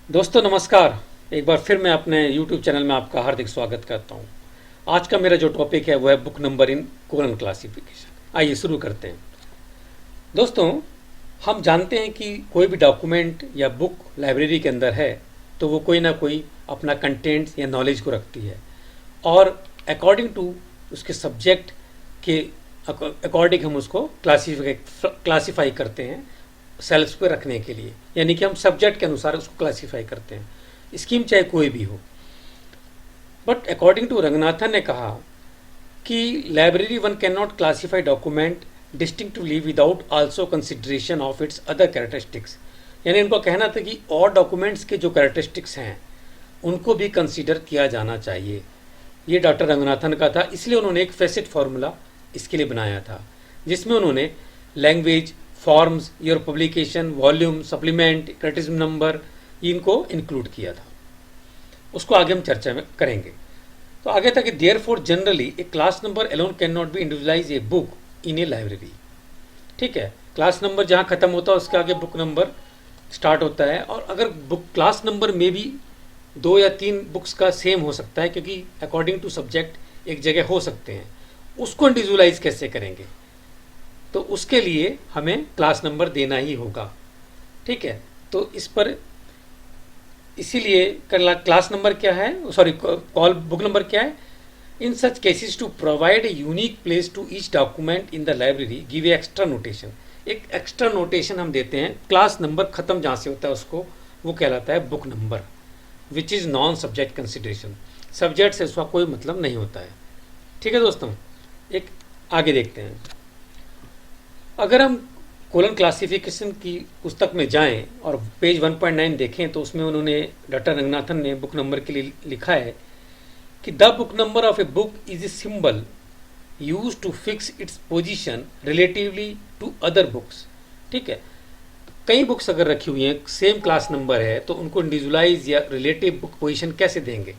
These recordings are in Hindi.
दोस्तों नमस्कार। एक बार फिर मैं अपने YouTube चैनल में आपका हार्दिक स्वागत करता हूं। आज का मेरा जो टॉपिक है वो है book number in colon classification. आइए शुरू करते हैं। दोस्तों, हम जानते हैं कि कोई भी डॉक्यूमेंट या बुक लाइब्रेरी के अंदर है तो वो कोई ना कोई अपना कंटेंट या नॉलेज को रखती है और अकॉर्डिंग टू उसके सब्जेक्ट के अकॉर्डिंग हम उसको क्लासीफाई करते हैं सेल्स पे रखने के लिए, यानी कि हम सब्जेक्ट के अनुसार उसको क्लासीफाई करते हैं। स्कीम चाहे कोई भी हो। बट अकॉर्डिंग टू रंगनाथन ने कहा कि library one can not classify document distinctively without also consideration of its other characteristics. यानी उनका कहना था कि और डॉक्यूमेंट्स के जो कैरेक्टरिस्टिक्स हैं उनको भी कंसीडर किया जाना चाहिए। ये डॉक्टर रंगनाथन का था, इसलिए उन्होंने एक फेसिट फार्मूला इसके लिए बनाया था, जिसमें उन्होंने language, forms, year publication, volume, supplement, criticism number, इनको इंक्लूड किया था। उसको आगे हम चर्चा में करेंगे। तो आगे था कि therefore generally A class number alone can not be individualise a book in A library. ठीक है, क्लास नंबर जहाँ खत्म होता है उसके आगे बुक नंबर स्टार्ट होता है। और अगर बुक क्लास नंबर में भी 2 या 3 बुक्स का सेम हो सकता है, क्योंकि अकॉर्डिंग टू सब्जेक्ट एक जगह हो सकते हैं। उसको इंडिविजुअलाइज कैसे करेंगे? तो उसके लिए हमें क्लास नंबर देना ही होगा। ठीक है, तो इस पर इसीलिए क्लास नंबर क्या है, सॉरी कॉल बुक नंबर क्या है? In such cases to provide a unique place to each document in the library give a extra notation. एक एक्स्ट्रा नोटेशन हम देते हैं। क्लास नंबर खत्म जहाँ से होता है उसको वो कहलाता है book number, which is non subject consideration. Subject से उसका कोई मतलब नहीं होता है। ठीक है दोस्तों, एक आगे देखते हैं। अगर हम कोलन क्लासिफिकेशन की पुस्तक में जाएं और पेज 1.9 देखें तो उसमें उन्होंने डॉक्टर रंगनाथन ने बुक नंबर के लिए लिखा है कि the book number of a book is a symbol use to fix its position relatively to other books. ठीक है, कई बुक्स अगर रखी हुई हैं, सेम क्लास नंबर है, तो उनको इंडिविजुअलाइज या रिलेटिव बुक पोजीशन कैसे देंगे,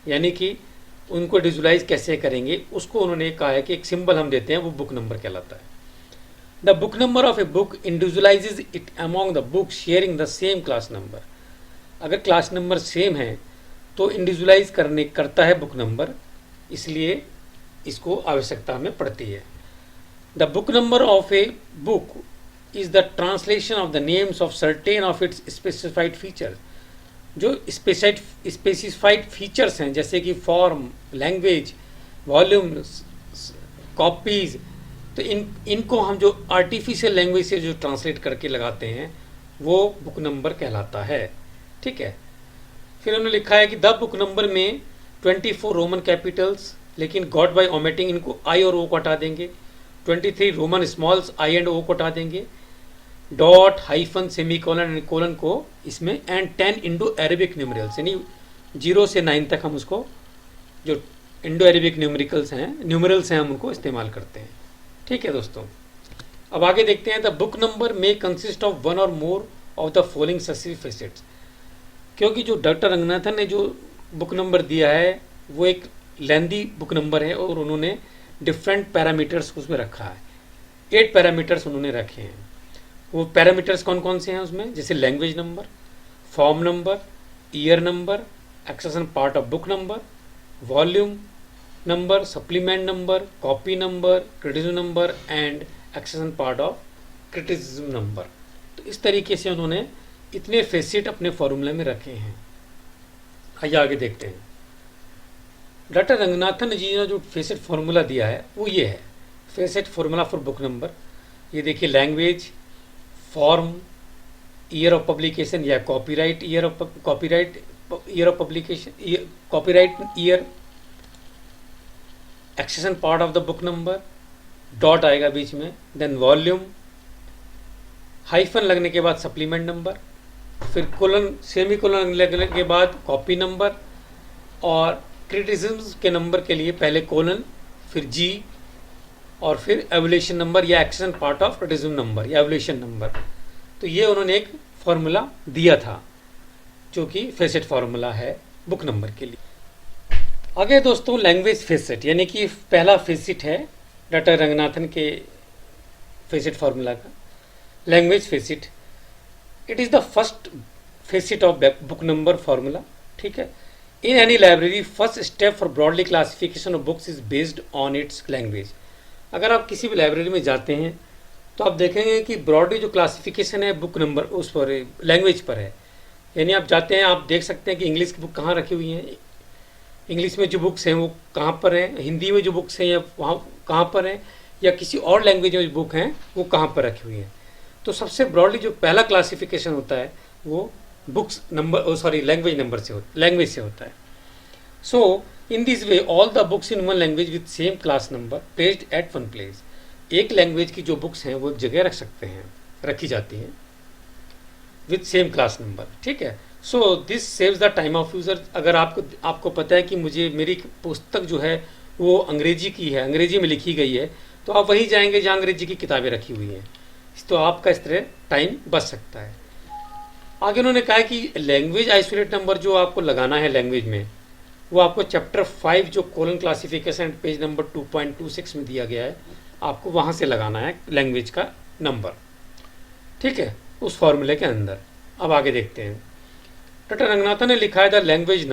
यानी कि उनको इंडिविजुअलाइज कैसे करेंगे, उसको उन्होंने कहा है कि एक सिंबल हम देते हैं, वो बुक नंबर कहलाता है। The book number of a book individualizes it among the books sharing the same class number. अगर क्लास नंबर सेम है तो इंडिविजुअलाइज करता है बुक नंबर, इसलिए इसको आवश्यकता हमें पड़ती है। The book number of a book is the translation of the names of certain of its specified feature. जो स्पेसिफाइड फीचर्स हैं, जैसे कि लैंग्वेज, वॉल्यूम, कॉपीज, तो इनको हम जो आर्टिफिशियल लैंग्वेज से जो ट्रांसलेट करके लगाते हैं वो बुक नंबर कहलाता है। ठीक है, फिर उन्होंने लिखा है कि द बुक नंबर में 24 रोमन कैपिटल्स, लेकिन गॉड बाय ओमिटिंग इनको आई और ओ को हटा देंगे। 23 रोमन स्मॉल्स आई एंड ओ को हटा देंगे। Dot, hyphen, semi colon and colon को इसमें, एंड 10 इंडो अरेबिक न्यूमरल्स, यानी 0 से 9 तक हम उसको जो इंडो अरेबिक न्यूमरल्स हैं हम उनको इस्तेमाल करते हैं। ठीक है दोस्तों, अब आगे देखते हैं। द बुक नंबर में कंसिस्ट ऑफ वन और more of the following successive facets. क्योंकि जो डॉक्टर रंगनाथन ने जो बुक नंबर दिया है वो एक लेंदी बुक नंबर है और उन्होंने डिफरेंट पैरामीटर्स उसमें रखा है। 8 पैरामीटर्स उन्होंने रखे हैं। वो पैरामीटर्स कौन कौन से हैं उसमें, जैसे language number, form number, year number, accession part of book number, volume number, supplement number, copy number, criticism number and accession part of criticism number. तो इस तरीके से उन्होंने इतने फेसेट अपने फॉर्मूले में रखे हैं। आइए आगे देखते हैं। डॉक्टर रंगनाथन जी ने जो फेसेट फार्मूला दिया है वो ये है, facet formula for book number. ये देखिए, language, form, year of publication या copyright year of publication, copyright year, accession part of the book number, dot आएगा बीच में, देन वॉल्यूम, हाइफन लगने के बाद सप्लीमेंट नंबर, फिर कोलन, सेमी कोलन लगने के बाद कॉपी नंबर, और क्रिटिसिज्म के नंबर के लिए पहले कोलन, फिर जी, और फिर एवोल्यूशन नंबर या accession part of criticism number या एवोल्यूशन नंबर। तो ये उन्होंने एक फॉर्मूला दिया था जो कि फेसेट फार्मूला है बुक नंबर के लिए। आगे दोस्तों, लैंग्वेज फेसेट, यानी कि पहला फेसेट है डॉक्टर रंगनाथन के फेसेट फार्मूला का, language facet. It is the first face it of book number formula, ठीक है। In any library first step for broadly classification of books is based on it's language. अगर आप किसी भी लाइब्रेरी में जाते हैं तो आप देखेंगे कि ब्रॉडली जो क्लासिफिकेशन है बुक नंबर उस पर लैंग्वेज पर है। यानी आप जाते हैं, आप देख सकते हैं कि इंग्लिश की बुक कहाँ रखी हुई हैं, इंग्लिश में जो बुक्स हैं वो कहाँ पर हैं, हिंदी में जो बुक्स हैं या वहाँ कहाँ पर हैं, या किसी और लैंग्वेज में जो बुक हैं वो कहाँ पर रखी हुई हैं। तो सबसे ब्रॉडली जो पहला क्लासिफिकेशन होता है वो बुक्स नंबर लैंग्वेज से होता है। So in this way all the books in one language with same class number placed at one place. एक लैंग्वेज की जो बुक्स हैं वो जगह रखी जाती हैं विद सेम क्लास नंबर, ठीक है। So this saves the time of user. अगर आपको पता है कि मुझे मेरी पुस्तक जो है वो अंग्रेजी की है, अंग्रेजी में लिखी गई है, तो आप वहीं जाएंगे जहाँ अंग्रेजी की किताबें रखी हुई हैं, तो आपका इस तरह टाइम बच सकता है। आगे उन्होंने कहा कि लैंग्वेज आइसोलेट नंबर जो आपको लगाना है लैंग्वेज में, वो आपको चैप्टर 5 जो कोलन क्लासिफिकेशन पेज नंबर 2.26 में दिया गया है, आपको वहाँ से लगाना है लैंग्वेज का नंबर, ठीक है, उस फॉर्मूले के अंदर। अब आगे देखते हैं। डॉक्टर रंगनाथन ने लिखा है the language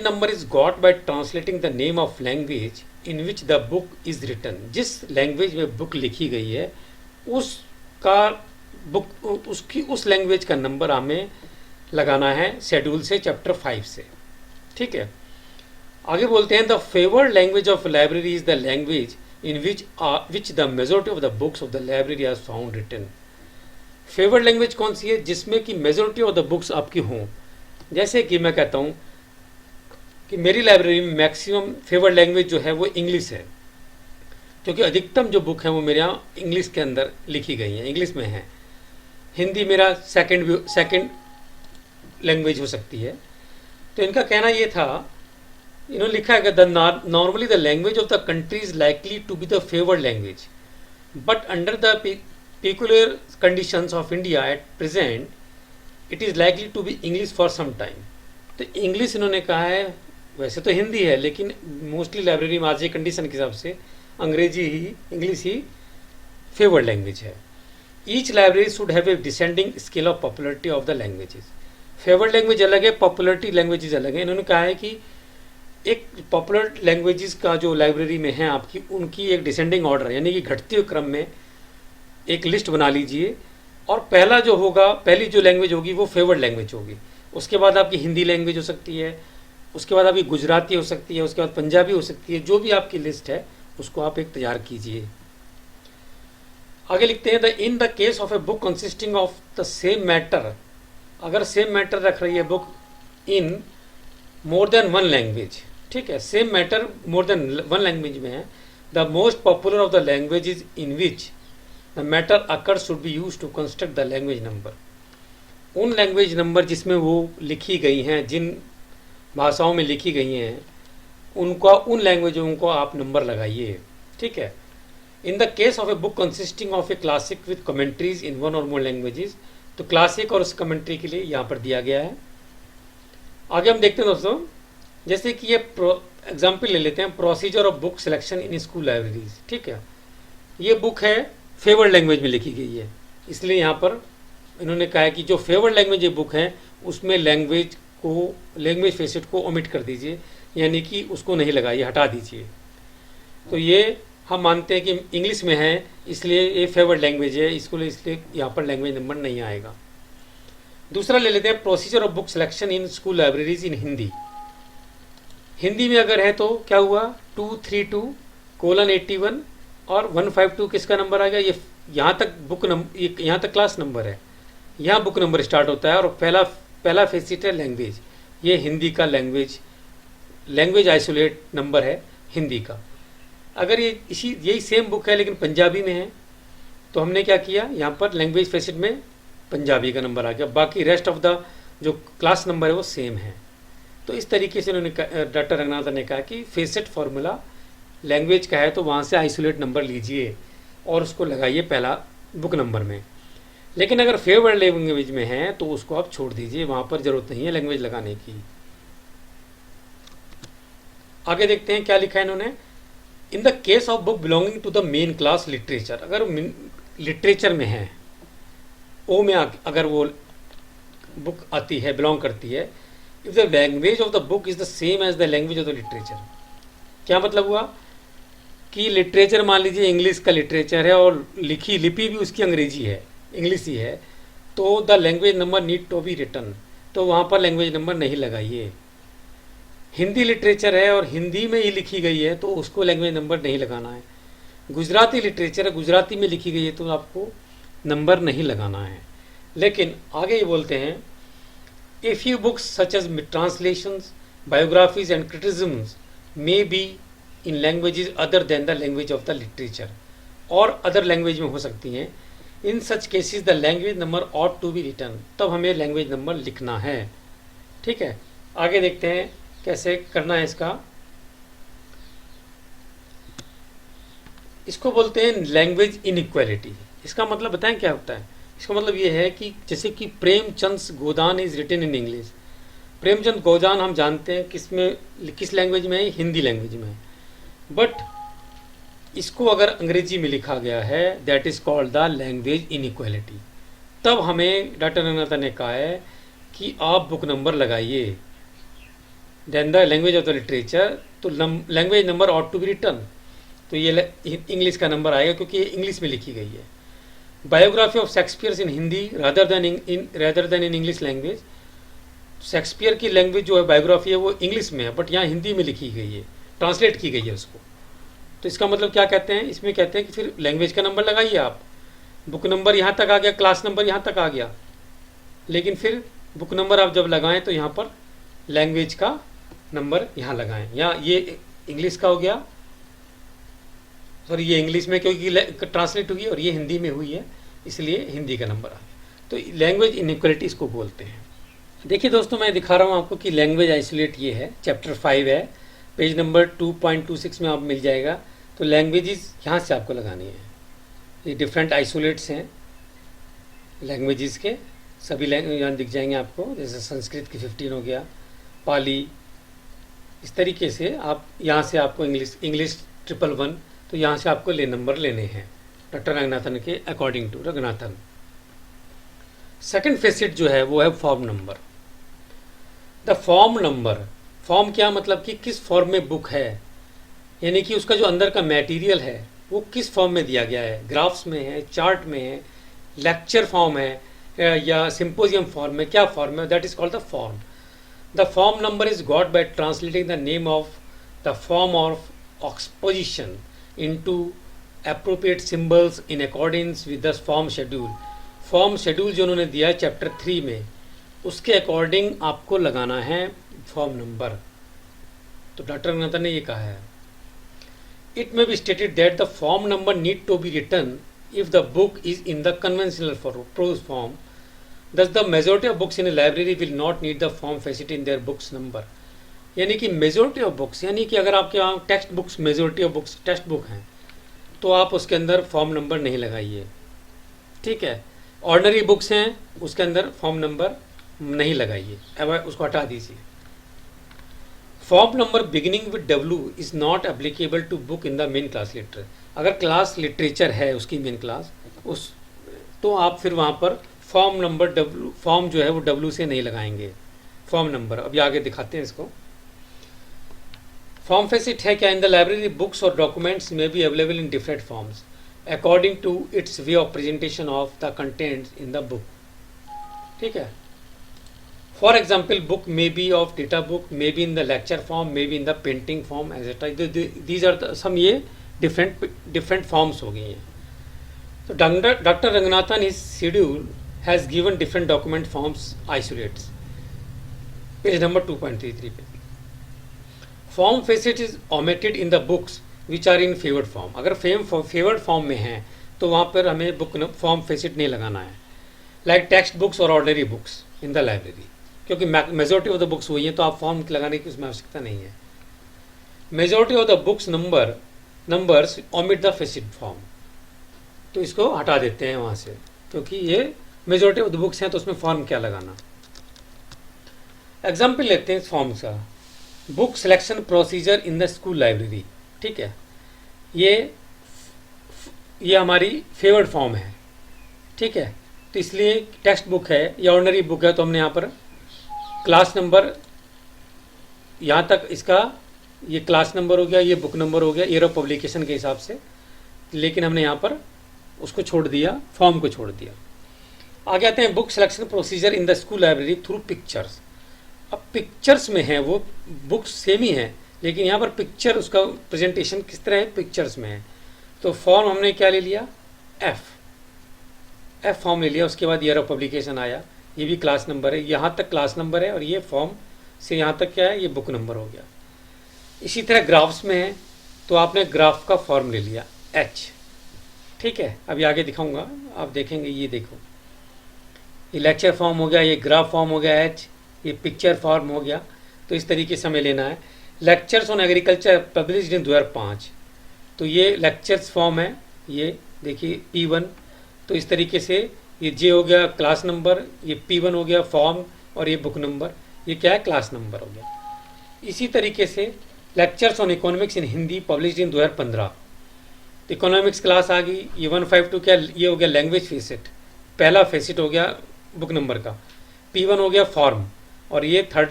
number is got by translating the name of language in which the book is written. जिस लैंग्वेज में बुक लिखी गई है उस लैंग्वेज का नंबर हमें लगाना है शेड्यूल से, चैप्टर 5 से, ठीक है। आगे बोलते हैं the favoured language of library is the language in which the majority of the books of the library are found written. Favoured language कौन सी है? जिसमें कि मेजोरिटी ऑफ द बुक्स आपकी हों। जैसे कि मैं कहता हूँ कि मेरी लाइब्रेरी में मैक्सिमम फेवर्ड लैंग्वेज जो है वो इंग्लिश है, क्योंकि अधिकतम जो बुक है वो मेरे यहाँ इंग्लिश के अंदर लिखी गई हैं, इंग्लिश में है। हिंदी मेरा सेकंड लैंग्वेज हो सकती है। तो इनका कहना ये था, इन्होंने लिखा है कि normally the language of the country is likely to be the favoured language, but under the peculiar conditions of India at present, it is likely to be English for some time। तो इंग्लिश इन्होंने कहा है, वैसे तो हिंदी है लेकिन मोस्टली लाइब्रेरी में आज के कंडीशन के हिसाब से इंग्लिश ही फेवर्ड लैंग्वेज है। Each library should have a descending scale of popularity of the languages. Favoured language अलग है, पॉपुलरिटी लैंग्वेजेस अलग है। इन्होंने कहा है कि एक पॉपुलर लैंग्वेजेस का जो लाइब्रेरी में है आपकी, उनकी एक डिसेंडिंग ऑर्डर यानी कि घटते हुए क्रम में एक लिस्ट बना लीजिए, और पहली जो लैंग्वेज होगी वो फेवर्ड लैंग्वेज होगी। उसके बाद आपकी हिंदी लैंग्वेज हो सकती है, उसके बाद आपकी गुजराती हो सकती है, उसके बाद पंजाबी हो सकती है। जो भी आपकी लिस्ट है उसको आप एक तैयार कीजिए। आगे लिखते हैं in the case of a book consisting of the same matter. अगर सेम मैटर रख रही है book in more than one language, ठीक है, same matter more than one language में है, the most popular of the languages in which the matter occur should be use to construct the language number. उन लैंग्वेज नंबर जिसमें वो लिखी गई हैं, जिन भाषाओं में लिखी गई हैं, उन लैंग्वेजों को आप नंबर लगाइए, ठीक है। इन the case of a book consisting of a classic with commentaries in one और मोर लैंग्वेजेस, तो क्लासिक और उस कमेंट्री के लिए यहाँ पर दिया गया है। आगे हम देखते हैं दोस्तों, जैसे कि ये एग्जाम्पल ले लेते हैं, procedure of book selection in school libraries, ठीक है। ये बुक है फेवर्ड लैंग्वेज में लिखी गई है, इसलिए यहाँ पर इन्होंने कहा है कि जो फेवर्ड लैंग्वेज ये बुक है उसमें लैंग्वेज फेसेट को ओमिट कर दीजिए, यानी कि उसको नहीं लगाइए, हटा दीजिए। तो ये हम मानते हैं कि इंग्लिश में है इसलिए ये फेवर्ड लैंग्वेज है, इसलिए यहाँ पर लैंग्वेज नंबर नहीं आएगा। दूसरा ले लेते हैं procedure of book selection in school libraries in Hindi. Hindi में अगर है तो क्या हुआ, 232:81 और 152 किसका नंबर आ गया? ये यहाँ तक यहाँ तक क्लास नंबर है, यहाँ बुक नंबर स्टार्ट होता है, और पहला फेसिट है लैंग्वेज। ये हिंदी का लैंग्वेज आइसोलेट नंबर है हिंदी का। अगर यही सेम बुक है लेकिन पंजाबी में है तो हमने क्या किया, यहाँ पर लैंग्वेज फेसिट में पंजाबी का नंबर आ गया, बाकी रेस्ट ऑफ द जो क्लास नंबर है वो सेम है। तो इस तरीके से उन्होंने डॉक्टर रंगनाथन ने कहा कि फेसिट फार्मूला लैंग्वेज का है तो वहाँ से आइसोलेट नंबर लीजिए और उसको लगाइए पहला बुक नंबर में। लेकिन अगर फेवर्ड लैंग्वेज में है तो उसको आप छोड़ दीजिए, वहाँ पर ज़रूरत नहीं है लैंग्वेज लगाने की। आगे देखते हैं क्या लिखा है इन्होंने। In the case of book belonging to the main class literature, अगर लिटरेचर में है ओ में अगर वो बुक आती है, बिलोंग करती है, if the language of the book is the same as the language of the literature. क्या मतलब हुआ कि लिटरेचर मान लीजिए इंग्लिश का लिटरेचर है और लिखी लिपि भी उसकी अंग्रेजी है, इंग्लिश ही है, तो the language number need to be written, तो वहाँ पर लैंग्वेज नंबर नहीं लगाइए। हिंदी लिटरेचर है और हिंदी में ही लिखी गई है तो उसको लैंग्वेज नंबर नहीं लगाना है। गुजराती लिटरेचर है, गुजराती में लिखी गई है तो आपको नंबर नहीं लगाना है। लेकिन आगे ये बोलते हैं, a few books such as translations, biographies and criticisms may be in languages other than the language of the literature, और अदर लैंग्वेज में हो सकती हैं। In such cases the language number ought to be written, तब हमें लैंग्वेज नंबर लिखना है। ठीक है, आगे देखते हैं कैसे करना है इसका। इसको बोलते हैं लैंग्वेज इनइक्वालिटी। इसका मतलब बताएं क्या होता है। इसका मतलब ये है कि जैसे कि Premchand Godan is written in English. Premchand Godan हम जानते हैं किस लैंग्वेज में है, हिंदी लैंग्वेज में है, बट इसको अगर अंग्रेजी में लिखा गया है that is called the language inequality. तब हमें डॉक्टर रंगनाथन ने कहा है कि आप बुक नंबर लगाइए then the language of the literature, तो language number ought to be written, तो ये इंग्लिश का नंबर आएगा क्योंकि ये इंग्लिश में लिखी गई है। Biography of Shakespeare in Hindi rather then in English language. Shakespeare की लैंग्वेज जो है बायोग्राफी है वो इंग्लिश में है, बट यहाँ हिंदी में लिखी गई है, ट्रांसलेट की गई है उसको। तो इसका मतलब क्या कहते हैं, इसमें कहते हैं कि फिर लैंग्वेज का नंबर लगाइए आप। बुक नंबर यहाँ तक आ गया, क्लास नंबर यहाँ तक आ गया, लेकिन फिर बुक नंबर आप जब लगाएं तो यहाँ पर लैंग्वेज का नंबर यहाँ लगाएं। यहाँ ये इंग्लिश का हो गया, सॉरी ये इंग्लिश में क्योंकि ट्रांसलेट हुई और ये हिंदी में हुई है इसलिए हिंदी का नंबर आ गया। तो लैंग्वेज इनइक्वालिटी इसको बोलते हैं। देखिए दोस्तों, मैं दिखा रहा हूँ आपको कि लैंग्वेज आइसोलेट ये है, चैप्टर 5 है, पेज नंबर 2.26 में आप मिल जाएगा। तो लैंग्वेजेस यहाँ से आपको लगानी है। ये डिफरेंट आइसोलेट्स हैं लैंग्वेजेस के, सभी लैंग्वेज यहाँ दिख जाएंगे आपको, जैसे संस्कृत की 15 हो गया, पाली, इस तरीके से आप यहाँ से आपको इंग्लिश 111, तो यहाँ से आपको नंबर लेने हैं डॉक्टर रंगनाथन के according to Ranganathan. Second facet जो है वो है form number. The form number, form क्या मतलब कि किस फॉर्म में बुक है, यानी कि उसका जो अंदर का मटेरियल है वो किस फॉर्म में दिया गया है, ग्राफ्स में है, चार्ट में है, लेक्चर फॉर्म है या सिंपोजियम फॉर्म में, क्या फॉर्म है, that is called the form. The form number is got by translating the name of the form of exposition into appropriate symbols in accordance with the form schedule। फॉर्म शेड्यूल जो उन्होंने दिया है चैप्टर 3 में, उसके अकॉर्डिंग आपको लगाना है फॉर्म नंबर। तो डॉक्टर रंगनाथन ने ये कहा है, it may be stated that the form number need to be written if the book is in the conventional prose form, thus the majority of books in a library will not need the form facility in their books number। यानी कि मेजोरिटी ऑफ बुक्स, यानी कि अगर आपके वहाँ text books, majority of books text book हैं तो आप उसके अंदर फॉर्म नंबर नहीं लगाइए। ठीक है, ऑर्डनरी बुक्स हैं उसके अंदर फॉर्म नंबर नहीं लगाइए, अब उसको हटा दीजिए। Form number beginning with W is not applicable to book in the main class literature. अगर क्लास लिटरेचर है उसकी मेन क्लास, उस तो आप फिर वहाँ पर फॉर्म नंबर W, फॉर्म जो है वो W से नहीं लगाएंगे फॉर्म नंबर। अभी आगे दिखाते हैं इसको। फॉर्म फेसिट है क्या, इन द लाइब्रेरी बुक्स और डॉक्यूमेंट्स में be available in different forms according to its way of presentation of the contents in the book. ठीक है, for example book may be of data book, may be in the lecture form, may be in the painting form etcetera. These are some ये डिफरेंट फॉर्म्स हो गई हैं। तो doctor Ranganathan is schedule has given different document forms isolates, page number 2.33 पे। Form facet is omitted in the books which are in favoured form. अगर फेवर्ड फॉर्म में हैं तो वहाँ पर हमें बुक फॉर्म फेसिट नहीं लगाना है, लाइक टेक्स्ट बुक्स और ordinary books in the library, क्योंकि मेजोरिटी ऑफ द बुक्स वही है तो आप फॉर्म लगाने की उसमें आवश्यकता नहीं है। Majority of the books numbers omit the face it form, तो इसको हटा देते हैं वहाँ से, क्योंकि ये मेजोरिटी ऑफ द बुक्स हैं तो उसमें फॉर्म क्या लगाना। एग्जाम्पल लेते हैं फॉर्म का, book selection procedure in the school library. ठीक है, ये हमारी फेवर्ड फॉर्म है। ठीक है, तो इसलिए टेक्स्ट बुक है या ऑर्डिनरी बुक है तो हमने यहाँ पर क्लास नंबर, यहाँ तक इसका ये क्लास नंबर हो गया, ये बुक नंबर हो गया ईयर ऑफ पब्लिकेशन के हिसाब से, लेकिन हमने यहाँ पर उसको छोड़ दिया, फॉर्म को छोड़ दिया। आगे आते हैं book selection procedure in the school library through pictures. अब पिक्चर्स में है, वो बुक्स सेम ही है लेकिन यहाँ पर पिक्चर, उसका प्रेजेंटेशन किस तरह है, पिक्चर्स में है। तो फॉर्म हमने क्या ले लिया, एफ फॉर्म ले लिया। उसके बाद ईयर ऑफ पब्लिकेशन आया, ये भी क्लास नंबर है, यहाँ तक क्लास नंबर है और ये फॉर्म से यहाँ तक क्या है, ये बुक नंबर हो गया। इसी तरह ग्राफ्स में है तो आपने ग्राफ का फॉर्म ले लिया एच, ठीक है। अभी आगे दिखाऊंगा, आप देखेंगे, ये देखो, ये लेक्चर फॉर्म हो गया, ये ग्राफ फॉर्म हो गया एच, ये पिक्चर फॉर्म हो गया। तो इस तरीके से हमें लेना है। Lectures on agriculture published in 2005, तो ये लेक्चर्स फॉर्म है, ये देखिए P1। तो इस तरीके से ये जे हो गया क्लास नंबर, ये P1 हो गया फॉर्म, और ये बुक नंबर, ये क्या है, क्लास नंबर हो गया। इसी तरीके से lectures on economics in Hindi published in 2015, economics class आ गई। ये 152 क्या, ये हो गया लैंग्वेज फेसिट, पहला फेसिट हो गया बुक नंबर का, P1 हो गया फॉर्म, और ये थर्ड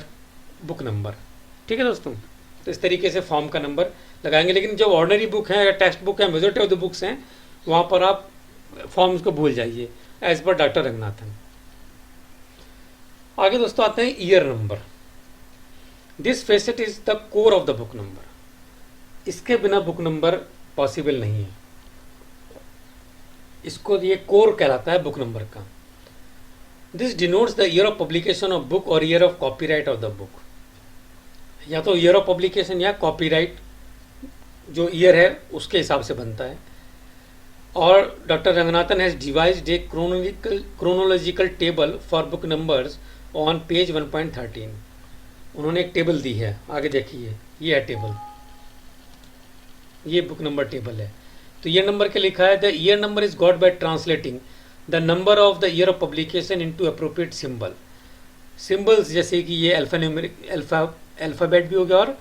बुक नंबर, ठीक है दोस्तों। तो इस तरीके से फॉर्म का नंबर लगाएंगे। लेकिन जो ऑर्डिनरी बुक है या टेक्स्ट बुक है, मेजॉरिटी ऑफ द बुक्स हैं, वहाँ पर आप फॉर्म्स को भूल जाइए, एज पर डॉक्टर रंगनाथन। आगे दोस्तों आते हैं year number. This facet is the core of the book number, इसके बिना बुक नंबर पॉसिबल नहीं है। इसको ये कोर कहलाता है बुक नंबर का। This denotes the year of publication of book और year of copyright of the book, या तो ईयर ऑफ पब्लिकेशन या कॉपीराइट जो ईयर है उसके हिसाब से बनता है। और doctor Ranganathan has devised a chronological table for book numbers on page 1.13। उन्होंने एक टेबल दी है, आगे देखिए, ये है टेबल, ये बुक नंबर टेबल है। तो ईयर नंबर के लिखा है the year number is got by translating the number of the year of publication into appropriate symbol. Symbols जैसे कि ये अल्फ़ाबेट भी हो गया और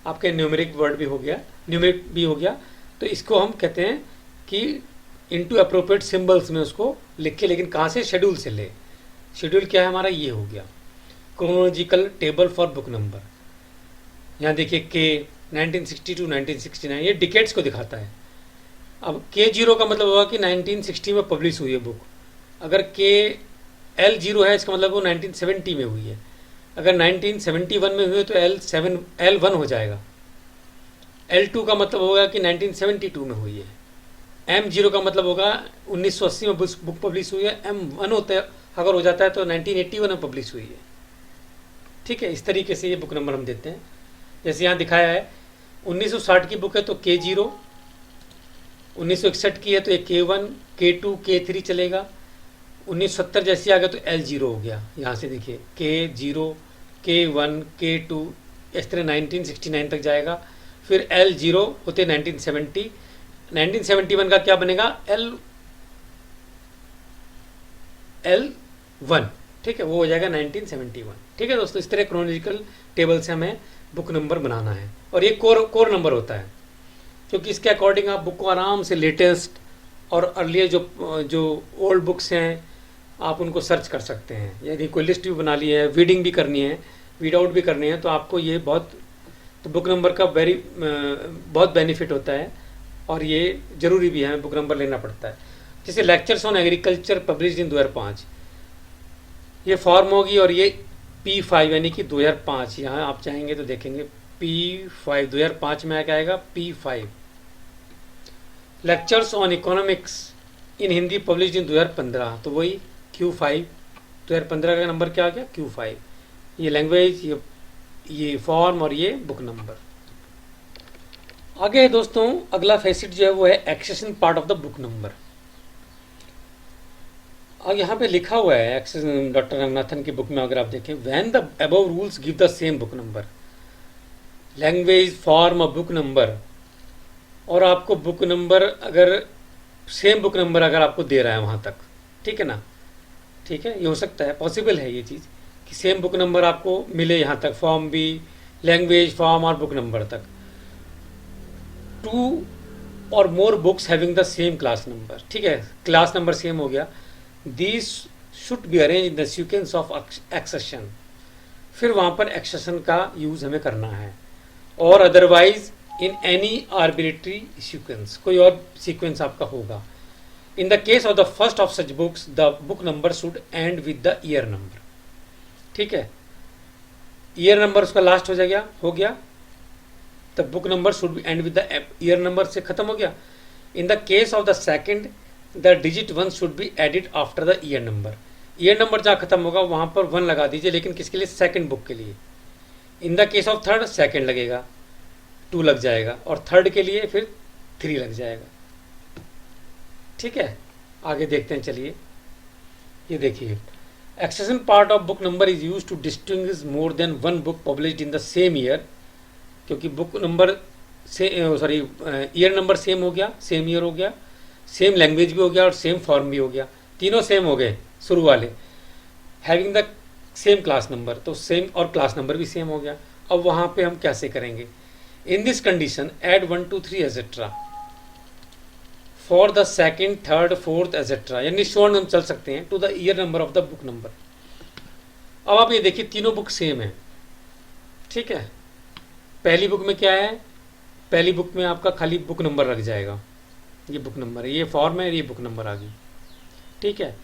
आपके न्यूमेरिक वर्ड भी हो गया, न्यूमेरिक भी हो गया। तो इसको हम कहते हैं कि इनटू अप्रोप्रिएट सिंबल्स में उसको लिख के, लेकिन कहाँ से, शेड्यूल से ले। शेड्यूल क्या है हमारा, ये हो गया chronological table for book number. यहाँ देखिए के 1960 to 1969, ये डिकेट्स को दिखाता है। अब K0 का मतलब होगा कि 1960 में पब्लिश हुई है बुक। अगर L0 है इसका मतलब वो 1970 में हुई है। अगर 1971 में हुई है तो L1 हो जाएगा। L2 का मतलब होगा कि 1972 में हुई है। M0 का मतलब होगा 1980 में बुक पब्लिश हुई है। M1 होता है अगर हो जाता है तो 1981 में पब्लिश हुई है, ठीक है। इस तरीके से ये बुक नंबर हम देते हैं। जैसे यहाँ दिखाया है 1960 की बुक है तो K0, 1961 की है तो ये K1, K2, K3 चलेगा। 1970 जैसे आ गया तो L0 हो गया। यहाँ से देखिए K0, K1, K2, इस तरह 1969 तक जाएगा। फिर L0 होते 1970, 1971 का क्या बनेगा, L1, ठीक है, वो हो जाएगा 1971, ठीक है दोस्तों। इस तरह क्रोनोलॉजिकल टेबल से हमें बुक नंबर बनाना है और ये कोर नंबर होता है, क्योंकि इसके अकॉर्डिंग आप बुक को आराम से लेटेस्ट और अर्लियर जो ओल्ड बुक्स हैं आप उनको सर्च कर सकते हैं। यदि कोई लिस्ट भी बना ली है, वीडिंग भी करनी है, वीड आउट भी करनी है, तो आपको ये तो बुक नंबर का बहुत बेनिफिट होता है और ये ज़रूरी भी है, बुक नंबर लेना पड़ता है। जैसे lectures on agriculture published in 2005, ये फॉर्म होगी और ये P5 यानी कि 2005, यहाँ आप चाहेंगे तो देखेंगे P5 2005 में क्या आएगा, P5। Lectures on economics in Hindi published in 2015, तो वही Q5, 2015 का नंबर क्या आ गया, Q5। ये लैंग्वेज, ये फॉर्म और ये बुक नंबर। आगे दोस्तों अगला फैसिट जो है वो है accession part of the book number. और यहाँ पे लिखा हुआ है एक्सेशन, डॉक्टर रंगनाथन की बुक में अगर आप देखें, when the above rules give the same book number, language, form और बुक नंबर, और आपको बुक नंबर अगर सेम बुक नंबर अगर आपको दे रहा है वहाँ तक, ठीक है ना, ठीक है, ये हो सकता है, पॉसिबल है ये चीज़ कि सेम बुक नंबर आपको मिले यहाँ तक, फॉर्म भी, लैंग्वेज, फॉर्म और बुक नंबर तक। 2 और more books having the same class number, ठीक है, क्लास नंबर सेम हो गया, these should be arrange in the sequence of accession, फिर वहाँ पर एक्सेशन का यूज़ हमें करना है, और otherwise in any arbitrary sequence, कोई और सीक्वेंस आपका होगा। इन the case of the first of such books the book number should and with the year number. ठीक है, ईयर नंबर उसका लास्ट हो गया, the book number should be and with the year number से खत्म हो गया। इन the case of the second the digit one should be added after the year number, year number जहाँ खत्म होगा वहाँ पर 1 लगा दीजिए, लेकिन किसके लिए? सेकंड बुक के लिए। इन the case of third second लगेगा, 2 लग जाएगा, और थर्ड के लिए फिर 3 लग जाएगा। ठीक है, आगे देखते हैं। चलिए, ये देखिए, accession part of book number is use to distinguish more than one book published in the same year, क्योंकि बुक नंबर से ईयर नंबर सेम हो गया, सेम ईयर हो गया, सेम लैंग्वेज भी हो गया और सेम फॉर्म भी हो गया, तीनों सेम हो गए शुरू वाले। Having the same class number, तो सेम और क्लास नंबर भी सेम हो गया। अब वहाँ पे हम कैसे करेंगे? In this condition add 1 2 3 etcetera for the second third fourth etcetera, यानी शोन हम चल सकते हैं to the year number of the book number. अब आप ये देखिए, तीनों बुक सेम है। ठीक है, पहली बुक में क्या है? पहली बुक में आपका खाली बुक नंबर लग जाएगा, ये बुक नंबर है, ये फॉर्म है, ये बुक नंबर आ गई। ठीक है,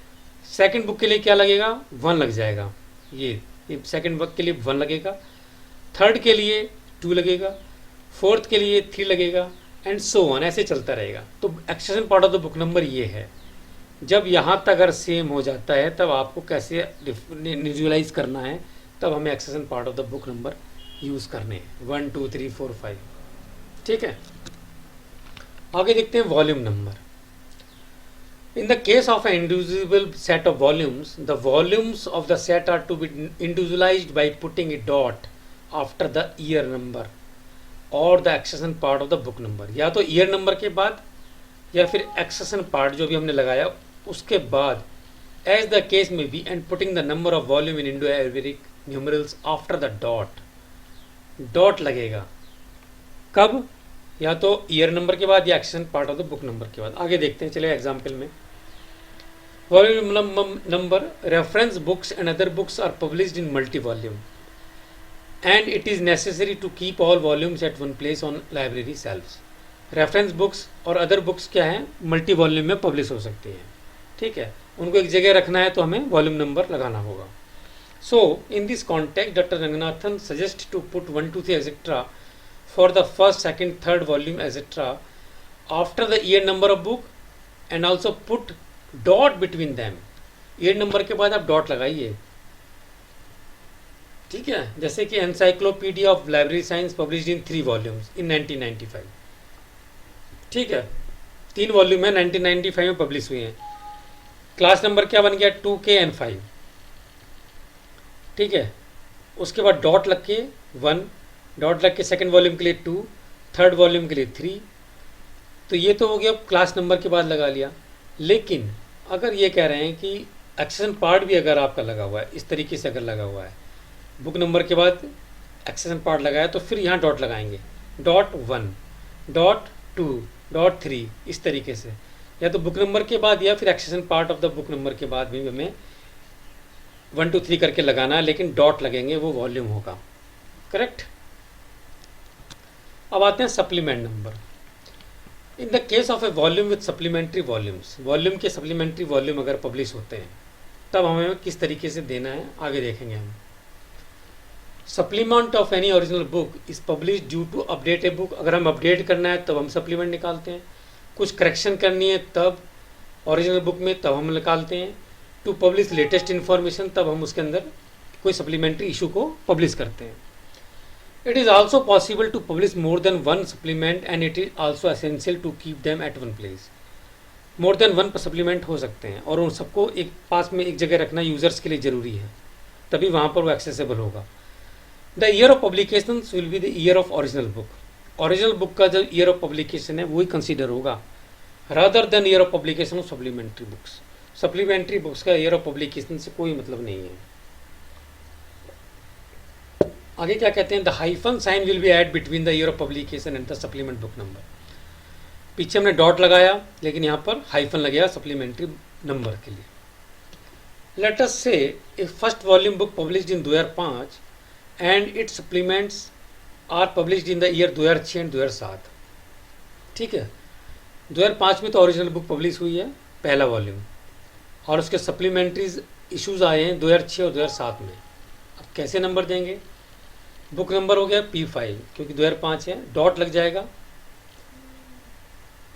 सेकंड बुक के लिए क्या लगेगा? 1 लग जाएगा, ये सेकंड बुक के लिए 1 लगेगा, थर्ड के लिए 2 लगेगा, फोर्थ के लिए 3 लगेगा, एंड सो ऑन, ऐसे चलता रहेगा। तो accession part of the book number ये है। जब यहाँ तक अगर सेम हो जाता है तब आपको कैसे विजुअलाइज करना है, तब हमें accession part of the book number use करने हैं, 1 2 3 4 5। ठीक है, आगे देखते हैं volume number. In the case of an indivisible set of volumes, the volumes of the set are to be individualized by putting a dot after the year number or the accession part of the book number। या तो ईयर नंबर के बाद या फिर एक्सेशन पार्ट जो भी हमने लगाया उसके बाद, as the case may be, and putting the number of volume in Indo alphabetic numerals after the dot. Dot लगेगा कब? या तो ईयर नंबर के बाद या accession part of the book number के बाद। आगे देखते हैं, चलिए एग्जाम्पल में। Volume number, reference books and other books are published in multi-volume and it is necessary to keep all volumes at one place on library shelves। Reference books और अदर बुक्स क्या हैं? मल्टी वॉल्यूम में पब्लिश हो सकती हैं। ठीक है, उनको एक जगह रखना है तो हमें वॉल्यूम नंबर लगाना होगा। So in this context doctor Ranganathan suggest to put 1 2 3 etcetera for the first second third volume etcetera after the year number of book and also put dot between them. Year number के बाद आप डॉट लगाइए। ठीक है, जैसे कि encyclopaedia of library science published in 3 volumes in 1995। ठीक है, 3 वॉल्यूम है, 1995 में पब्लिश हुए हैं। क्लास नंबर क्या बन गया? 2K-N5। ठीक है, उसके बाद डॉट लग के 1, डॉट लग के सेकेंड वॉल्यूम के लिए 2, थर्ड वॉल्यूम के लिए 3। तो ये तो हो गया क्लास नंबर के बाद लगा लिया। लेकिन अगर ये कह रहे हैं कि एक्सेशन पार्ट भी अगर आपका लगा हुआ है, इस तरीके से अगर लगा हुआ है, बुक नंबर के बाद एक्सेशन पार्ट लगाया, तो फिर यहाँ डॉट लगाएंगे, डॉट 1, डॉट 2, डॉट 3, इस तरीके से। या तो बुक नंबर के बाद या फिर accession part of the book number के बाद भी हमें 1 2 3 करके लगाना है, लेकिन डॉट लगेंगे, वो वॉल्यूम होगा। करेक्ट। अब आते हैं supplement number. In the case of A volume with supplementary volumes, volume के सप्लीमेंट्री वॉल्यूम अगर पब्लिश होते हैं तब हमें किस तरीके से देना है आगे देखेंगे हम। Supplement of any original book is publish due to update a book, अगर हम अपडेट करना है तब हम सप्लीमेंट निकालते हैं, कुछ करेक्शन करनी है तब ओरिजिनल बुक में तब हम निकालते हैं, टू पब्लिश लेटेस्ट इन्फॉर्मेशन तब हम उसके अंदर कोई सप्लीमेंट्री इशू को पब्लिश करते हैं। It is also possible to publish more than one supplement and it is also essential to keep them at one place। more than one supplement हो सकते हैं और उन सबको एक पास में एक जगह रखना यूजर्स के लिए ज़रूरी है, तभी वहाँ पर वो एक्सेसिबल होगा। The year of publication will be the year of original book. Original book का जो ईयर ऑफ पब्लिकेशन है वही कंसिडर होगा, rather than year of publication of supplementary books. Supplementary books का ईयर ऑफ पब्लिकेशन से कोई मतलब नहीं है। आगे क्या कहते हैं? The hyphen sign will be add between the year of publication and the supplement book number. पीछे हमने डॉट लगाया लेकिन यहाँ पर हाइफन लगेगा सप्लीमेंट्री नंबर के लिए। Let us say a first volume book published in 2005 and its supplements are published in the year 2006 and 2007. ठीक है, 2005 में तो ओरिजिनल बुक पब्लिश हुई है पहला वॉल्यूम, और उसके सप्लीमेंट्रीज इश्यूज आए हैं 2006 और 2007 में। अब कैसे नंबर देंगे? बुक नंबर हो गया P5 क्योंकि 2005 है, डॉट लग जाएगा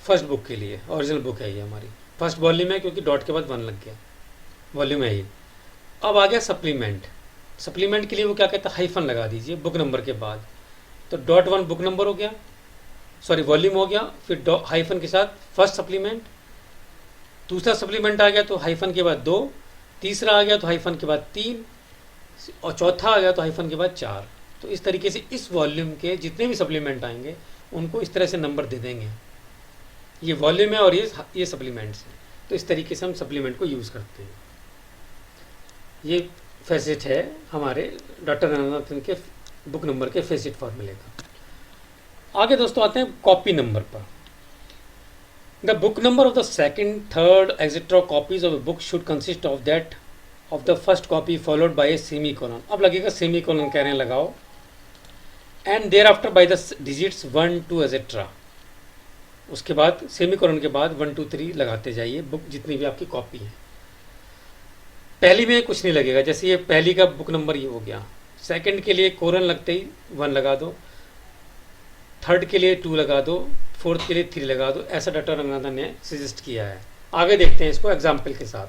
फर्स्ट बुक के लिए, ओरिजिनल बुक है ये हमारी, फर्स्ट वॉल्यूम है क्योंकि डॉट के बाद 1 लग गया, वॉल्यूम है ये। अब आ गया सप्लीमेंट, सप्लीमेंट के लिए वो क्या कहता है, हाइफन लगा दीजिए बुक नंबर के बाद, तो डॉट 1 बुक नंबर हो गया, सॉरी वॉल्यूम हो गया, फिर हाइफन के साथ फर्स्ट सप्लीमेंट, दूसरा सप्लीमेंट आ गया तो हाइफन के बाद 2, तीसरा आ गया तो हाइफन के बाद 3, और चौथा आ गया तो हाइफन के बाद 4। तो इस तरीके से इस वॉल्यूम के जितने भी सप्लीमेंट आएंगे उनको इस तरह से नंबर दे देंगे, ये वॉल्यूम है और ये सप्लीमेंट्स हैं। तो इस तरीके से हम सप्लीमेंट को यूज़ करते हैं। ये फैसेट है हमारे डॉक्टर रंगनाथन के बुक नंबर के फैसेट फॉर्मूले का। आगे दोस्तों आते हैं कॉपी नंबर पर। The book number of the second, third etcetera copies of a book should consist of that of the first copy followed by a semi colon. अब लगेगा सेमी कोलन कह रहे हैं, लगाओ, and there after by the digits 1, 2 etcetera. उसके बाद सेमी कोलन के बाद 1, 2, 3 लगाते जाइए बुक जितनी भी आपकी कॉपी है। पहली में कुछ नहीं लगेगा, जैसे ये पहली का बुक नंबर ये हो गया, सेकंड के लिए कोलन लगते ही 1 लगा दो, थर्ड के लिए 2 लगा दो, फोर्थ के लिए 3 लगा दो। ऐसा डॉक्टर रंगनाथन ने सजेस्ट किया है। आगे देखते हैं इसको एग्जाम्पल के साथ।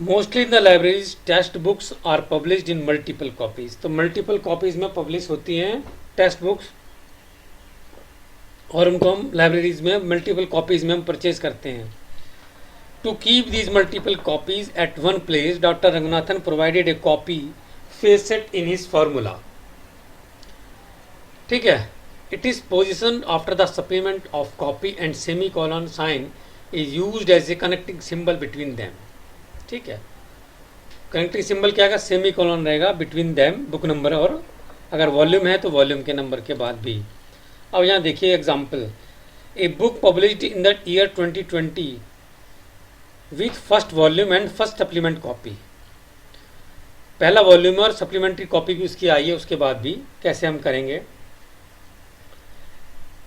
Mostly in the libraries text books are published in multiple copies. तो मल्टीपल कॉपीज में पब्लिश होती हैं टेक्स्ट बुक्स, और उनको हम लाइब्रेरीज में मल्टीपल कॉपीज में हम परचेज करते हैं। To keep these multiple copies at one place, doctor Ranganathan provided a copy facet in his formula। ठीक है, it is positioned after the supplement of copy and semicolon sign is used as a connecting symbol between them। ठीक है, कनेक्टिंग सिंबल क्या आएगा, सेमीकोलन रहेगा बिटवीन देम बुक नंबर, और अगर वॉल्यूम है तो वॉल्यूम के नंबर के बाद भी। अब यहाँ देखिए example, A book published in the year 2020 with first volume and first supplement copy. पहला वॉल्यूम और सप्लीमेंट्री कॉपी भी उसकी आई है, उसके बाद भी कैसे हम करेंगे।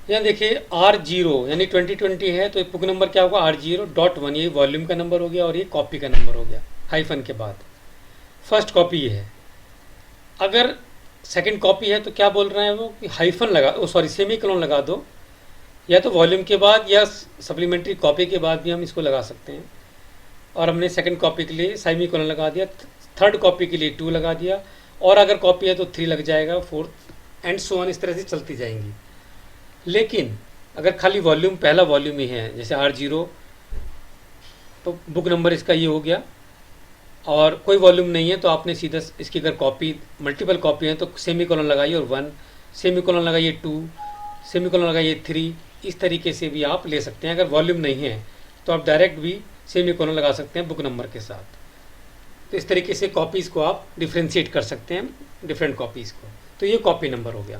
यहाँ देखिए R0 यानी 2020 है तो बुक नंबर क्या होगा, R0.1, ये वॉल्यूम का नंबर हो गया और ये कॉपी का नंबर हो गया, हाइफन के बाद फर्स्ट कॉपी ये है। अगर सेकंड कॉपी है तो क्या बोल रहे हैं वो कि हाइफन लगा, सॉरी सेमीकोलन लगा दो, या तो वॉल्यूम के बाद या सप्लीमेंट्री कॉपी के बाद भी हम इसको लगा सकते हैं। और हमने सेकंड कॉपी के लिए सेमीकोलन लगा दिया, थर्ड कॉपी के लिए 2 लगा दिया, और अगर कॉपी है तो 3 लग जाएगा, 4th एंड सो ऑन, इस तरह से चलती जाएंगी। लेकिन अगर खाली वॉल्यूम पहला वॉल्यूम ही है, जैसे R0 तो बुक नंबर इसका ये हो गया, और कोई वॉल्यूम नहीं है तो आपने सीधा इसकी अगर कॉपी मल्टीपल कॉपी है तो सेमीकोलन लगाइए और 1, सेमीकोलन लगाइए 2, सेमीकोलन लगाइए 3, इस तरीके से भी आप ले सकते हैं। अगर वॉल्यूम नहीं है तो आप डायरेक्ट भी सेमीकोलन लगा सकते हैं बुक नंबर के साथ। तो इस तरीके से कॉपीज़ को आप डिफ्रेंशिएट कर सकते हैं डिफरेंट कॉपीज़ को। तो ये कॉपी नंबर हो गया।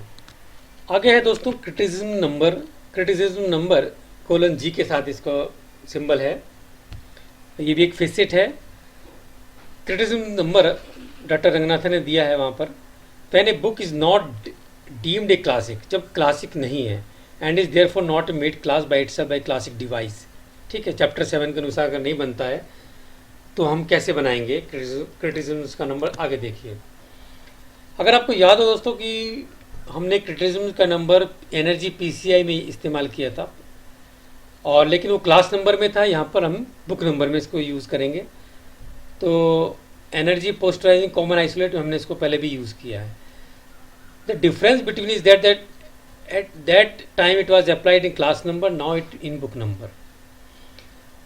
आगे है दोस्तों criticism number. Criticism number :G के साथ इसका सिंबल है, ये भी एक फेसेट है। क्रिटिसिज्म नंबर डॉक्टर रंगनाथन ने दिया है वहाँ पर, when a book is not deemed a classic, जब क्लासिक नहीं है, and is therefore not made class by itself by classic device. ठीक है, चैप्टर 7 के अनुसार अगर नहीं बनता है तो हम कैसे बनाएंगे क्रिटिसिज्म का नंबर, आगे देखिए। अगर आपको याद हो दोस्तों कि हमने क्रिटिसिज्म का नंबर एनर्जी PCI में इस्तेमाल किया था, और लेकिन वो क्लास नंबर में था, यहाँ पर हम बुक नंबर में इसको यूज़ करेंगे। तो एनर्जी पोस्टराइजिंग कॉमन आइसोलेट हमने इसको पहले भी यूज़ किया है। The difference between is that at that time it was applied in class number, now it in book number.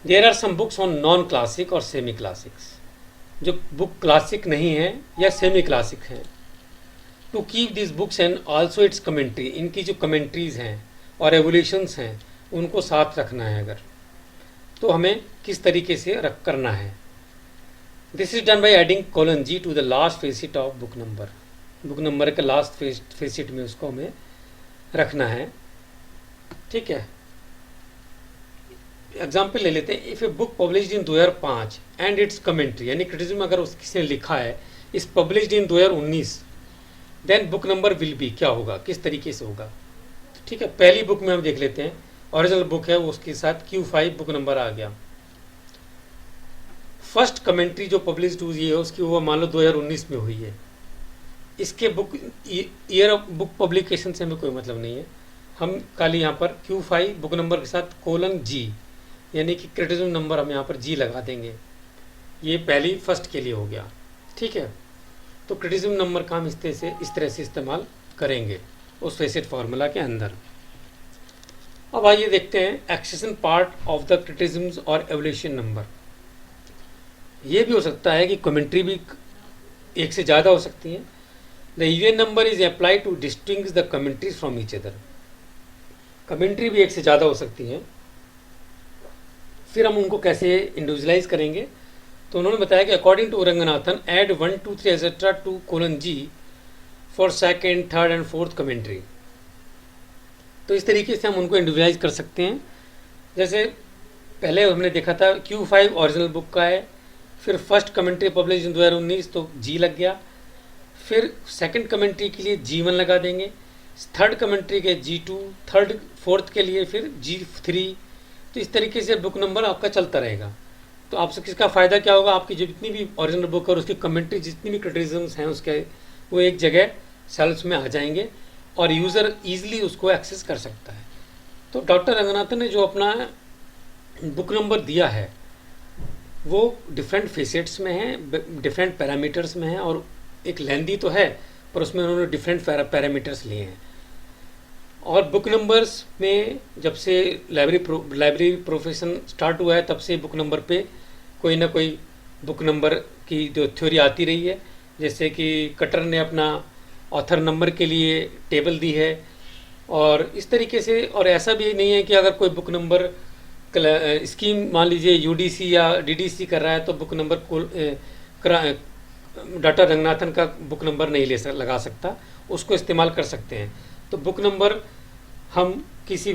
There are some books on non classic और सेमी क्लासिक्स, जो बुक क्लासिक नहीं है या सेमी क्लासिक हैं। To keep this books and also its commentary, इनकी जो कमेंट्रीज हैं और एवोल्यूशंस हैं उनको साथ रखना है अगर, तो हमें किस तरीके से रख करना है। This is done by adding :G to the last facet of book number. Book number के लास्ट फेसिट में उसको हमें रखना है। ठीक है, एग्जाम्पल ले लेते हैं। If a book published in 2005 and its commentary, यानी क्रिटिसिज्म अगर उस किसी ने लिखा है इस published in 2019, then book number will be, क्या होगा, किस तरीके से होगा। ठीक है, पहली बुक में हम देख लेते हैं, ओरिजिनल बुक है उसके साथ Q5 बुक नंबर आ गया। फर्स्ट कमेंट्री जो पब्लिश्ड हुई है उसकी वो मान लो 2019 में हुई है। इसके book year of book publication से हमें कोई मतलब नहीं है, हम खाली यहाँ पर Q5 बुक नंबर के साथ :G, यानी कि क्रिटिसिज्म नंबर हम यहाँ पर G लगा देंगे। ये पहली फर्स्ट के लिए हो गया। ठीक है, तो क्रिटिसिज्म नंबर का हम इस तरह से इस्तेमाल करेंगे उस फेसेट फार्मूला के अंदर। अब आइए देखते हैं accession part of the criticisms और एवल्यूशन नंबर। ये भी हो सकता है कि कमेंट्री भी एक से ज़्यादा हो सकती है। The even number is applied to distinguish the commentaries from each other. Commentary भी एक से ज़्यादा हो सकती हैं, फिर हम उनको कैसे इंडिविजुअलाइज करेंगे। तो उन्होंने बताया कि according to Ranganathan add 1, 2, 3 etcetera to :G for second, third and fourth commentary. तो इस तरीके से हम उनको इंडिविजुअलाइज कर सकते हैं। जैसे पहले हमने देखा था Q5 ओरिजिनल बुक का है, फिर फर्स्ट कमेंट्री पब्लिश इन 2019 तो G लग गया, फिर सेकंड कमेंट्री के लिए G1 लगा देंगे, थर्ड कमेंट्री के G2, थर्ड फोर्थ के लिए फिर G3। तो इस तरीके से बुक नंबर आपका चलता रहेगा। तो आपसे किसका फ़ायदा क्या होगा, आपकी जितनी भी ओरिजिनल बुक और उसकी कमेंट्री जितनी भी क्रिटिसिज्म्स हैं उसके, वो एक जगह सेल्स में आ जाएंगे और यूज़र ईजिली उसको एक्सेस कर सकता है। तो डॉक्टर रंगनाथन ने जो अपना बुक नंबर दिया है वो डिफरेंट फेसेट्स में है, डिफरेंट पैरामीटर्स में है, और एक लेंदी तो है पर उसमें उन्होंने डिफरेंट पैरामीटर्स लिए हैं। और बुक नंबर्स में जब से लाइब्रेरी प्रोफेशन स्टार्ट हुआ है तब से बुक नंबर पे कोई ना कोई बुक नंबर की जो थ्योरी आती रही है। जैसे कि कटर ने अपना ऑथर नंबर के लिए टेबल दी है, और इस तरीके से। और ऐसा भी नहीं है कि अगर कोई बुक नंबर स्कीम मान लीजिए UDC या DDC कर रहा है तो बुक नंबर को डॉक्टर रंगनाथन का बुक नंबर नहीं लगा सकता, उसको इस्तेमाल कर सकते हैं। तो बुक नंबर हम किसी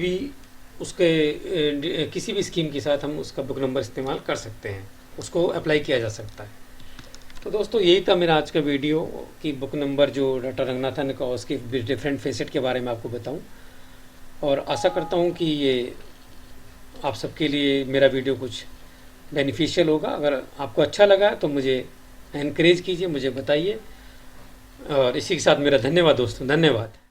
भी स्कीम के साथ हम उसका बुक नंबर इस्तेमाल कर सकते हैं, उसको अप्लाई किया जा सकता है। तो दोस्तों यही था मेरा आज का वीडियो कि बुक नंबर जो डॉक्टर रंगनाथन का उसके डिफरेंट फेसेट के बारे में आपको बताऊं, और आशा करता हूं कि ये आप सबके लिए मेरा वीडियो कुछ बेनिफिशियल होगा। अगर आपको अच्छा लगा तो मुझे एनकरेज कीजिए, मुझे बताइए। और इसी के साथ मेरा धन्यवाद दोस्तों, धन्यवाद।